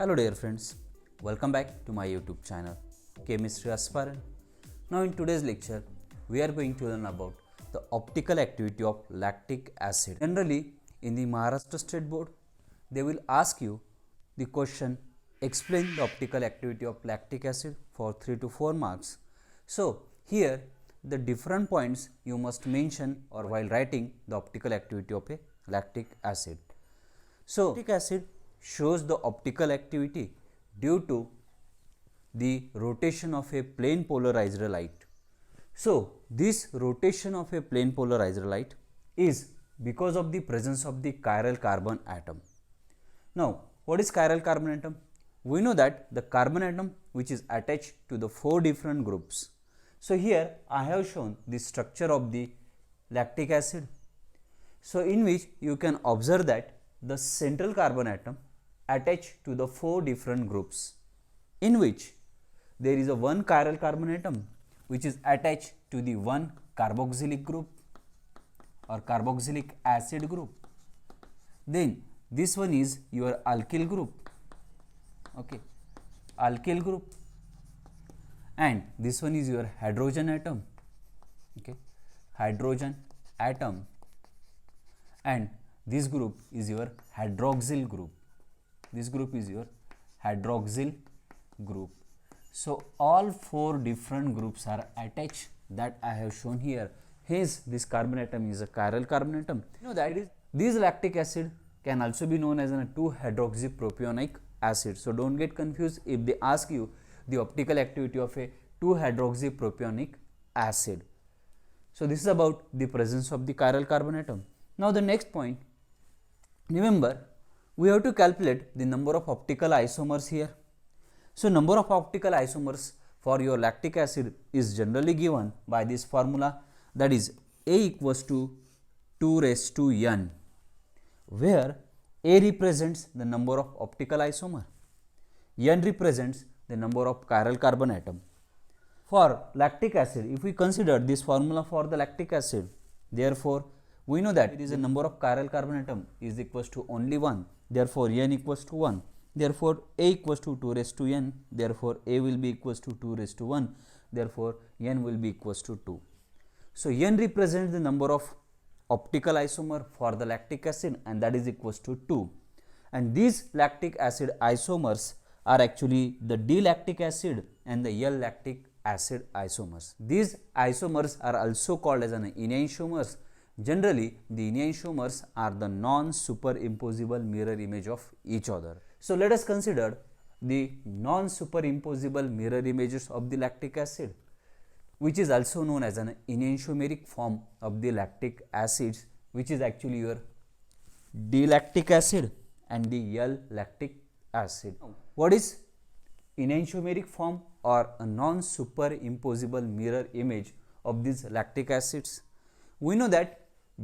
Hello dear friends, welcome back to my YouTube channel Chemistry Aspirant. Now in today's lecture we are going to learn about the optical activity of lactic acid. Generally in the Maharashtra State Board they will ask you the question explain the optical activity of lactic acid for 3 to 4 marks. So here the different points you must mention or while writing the optical activity of a lactic acid. So, lactic acid shows the optical activity due to the rotation of a plane polarized light. So, this rotation of a plane polarized light is because of the presence of the chiral carbon atom. Now, what is chiral carbon atom? We know that the carbon atom which is attached to the 4 different groups. So, here I have shown the structure of the lactic acid. So, in which you can observe that the central carbon atom attached to the 4 different groups, in which there is a one chiral carbon atom which is attached to the one carboxylic group or carboxylic acid group. Then this one is your alkyl group, okay, alkyl group, and this one is your hydrogen atom, okay, hydrogen atom, and this group is your hydroxyl group. This group is your hydroxyl group. So, all 4 different groups are attached that I have shown here. Hence, this carbon atom is a chiral carbon atom. You know that this lactic acid can also be known as a 2-hydroxypropionic acid. So, don't get confused if they ask you the optical activity of a 2-hydroxypropionic acid. So, this is about the presence of the chiral carbon atom. Now, the next point, remember we have to calculate the number of optical isomers here. So, number of optical isomers for your lactic acid is generally given by this formula, that is A equals to 2 raised to n, where A represents the number of optical isomer, n represents the number of chiral carbon atom. For lactic acid, if we consider this formula for the lactic acid, therefore we know that it is a number of chiral carbon atom is equals to only 1, therefore n equals to 1, therefore A equals to 2 raised to n, therefore A will be equals to 2 raised to 1, therefore n will be equals to 2. So, n represents the number of optical isomer for the lactic acid and that is equals to 2, and these lactic acid isomers are actually the D-lactic acid and the L-lactic acid isomers. These isomers are also called as an enantiomers. Generally, the enantiomers are the non-superimposable mirror image of each other. So, let us consider the non-superimposable mirror images of the lactic acid, which is also known as an enantiomeric form of the lactic acids, which is actually your D-lactic acid and the L-lactic acid. What is enantiomeric form or a non-superimposable mirror image of these lactic acids? We know that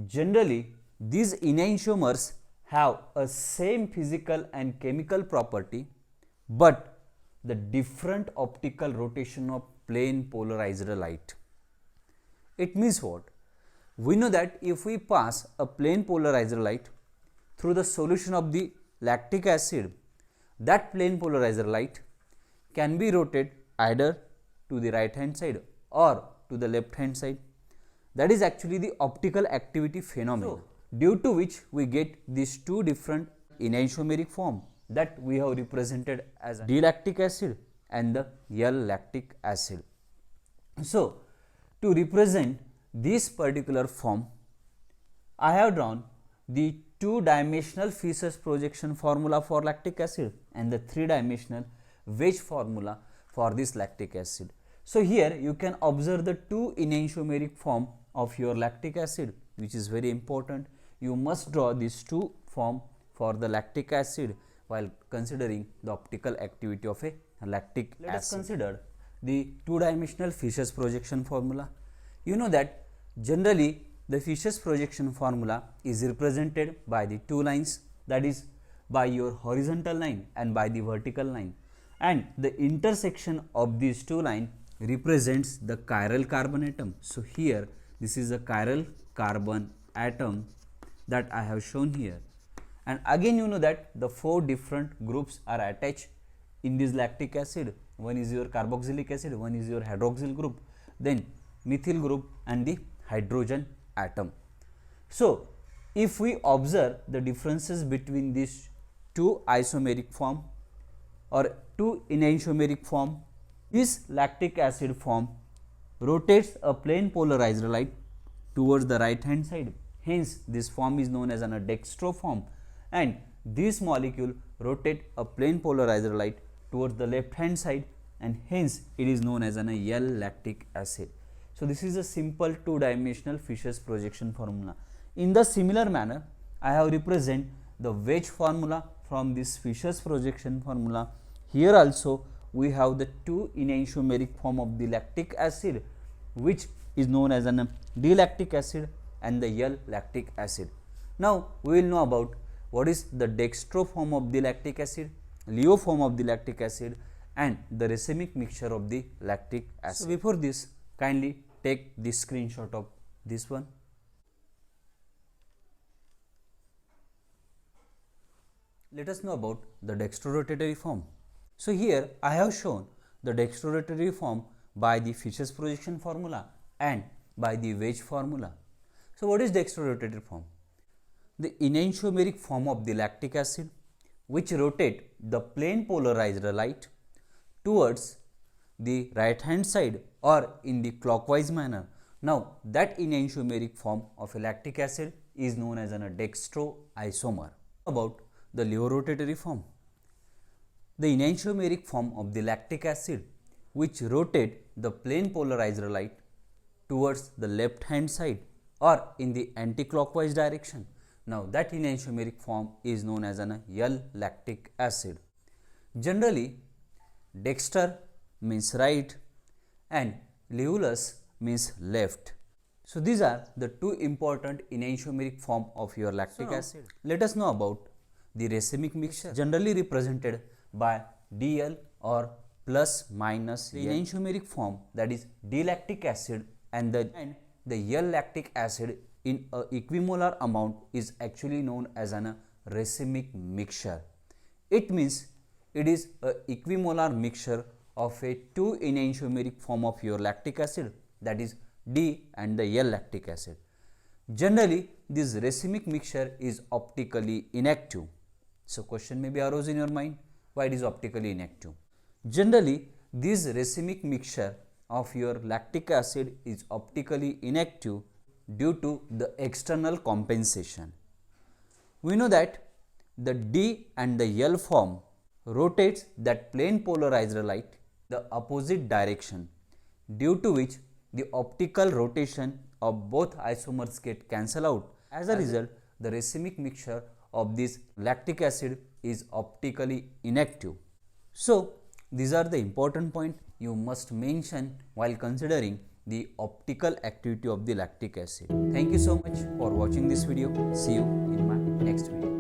generally these enantiomers have a same physical and chemical property, but the different optical rotation of plane polarized light. It means what? We know that if we pass a plane polarized light through the solution of the lactic acid, that plane polarized light can be rotated either to the right hand side or to the left hand side. That is actually the optical activity phenomenon, due to which we get these two different enantiomeric form that we have represented as D-lactic acid and the L-lactic acid. So, to represent this particular form, I have drawn the 2-dimensional Fisher's projection formula for lactic acid and the 3-dimensional wedge formula for this lactic acid. So, here you can observe the 2 enantiomeric form of your lactic acid, which is very important. You must draw these 2 form for the lactic acid while considering the optical activity of a lactic acid. Let us consider the 2-dimensional Fisher's projection formula. You know that generally the Fisher's projection formula is represented by the 2 lines, that is by your horizontal line and by the vertical line, and the intersection of these 2 lines represents the chiral carbon atom. So, here this is a chiral carbon atom that I have shown here, And again you know that the 4 different groups are attached in this lactic acid. One is your carboxylic acid, one is your hydroxyl group, then methyl group and the hydrogen atom. So if we observe the differences between these two isomeric form or two enantiomeric form, this lactic acid form rotates a plane polarized light towards the right hand side. Hence this form is known as a dextro form, and this molecule rotate a plane polarized light towards the left hand side, and hence it is known as an L-lactic acid. So this is a simple two-dimensional Fischer's projection formula. In the similar manner, I have represent the wedge formula from this Fischer's projection formula. Here also we have the two enantiomeric form of the lactic acid, which is known as an D-lactic acid and the L-lactic acid. Now we will know about what is the dextro form of the lactic acid, Leo form of the lactic acid, and the racemic mixture of the lactic acid. So before this, kindly take this screenshot of this one. Let us know about the dextrorotatory form. So here I have shown the dextrorotatory form by the Fischer's projection formula and by the wedge formula. So what is dextrorotatory form? The enantiomeric form of the lactic acid, which rotate the plane polarized light towards the right hand side or in the clockwise manner. Now that enantiomeric form of a lactic acid is known as a dextroisomer. About the Leo rotatory form, the enantiomeric form of the lactic acid, which rotate the plane polarized light towards the left hand side or in the anti-clockwise direction. Now that enantiomeric form is known as an L-lactic acid. Generally, dexter means right and leulus means left. So these are the two important enantiomeric form of your lactic acid. Let us know about the racemic mixture, generally represented by Dl or plus minus the enantiomeric form, that is D-lactic acid, and the L-lactic acid in a equimolar amount is actually known as a racemic mixture. It means it is a equimolar mixture of a two enantiomeric form of your lactic acid, that is D and the L-lactic acid. Generally, this racemic mixture is optically inactive. So question may be arose in your mind, why it is optically inactive? Generally, this racemic mixture of your lactic acid is optically inactive due to the external compensation. We know that the D and the L form rotates that plane polarized light the opposite direction, due to which the optical rotation of both isomers get cancelled out. As a result, the racemic mixture of this lactic acid is optically inactive. So these are the important points you must mention while considering the optical activity of the lactic acid. Thank you so much for watching this video. See you in my next video.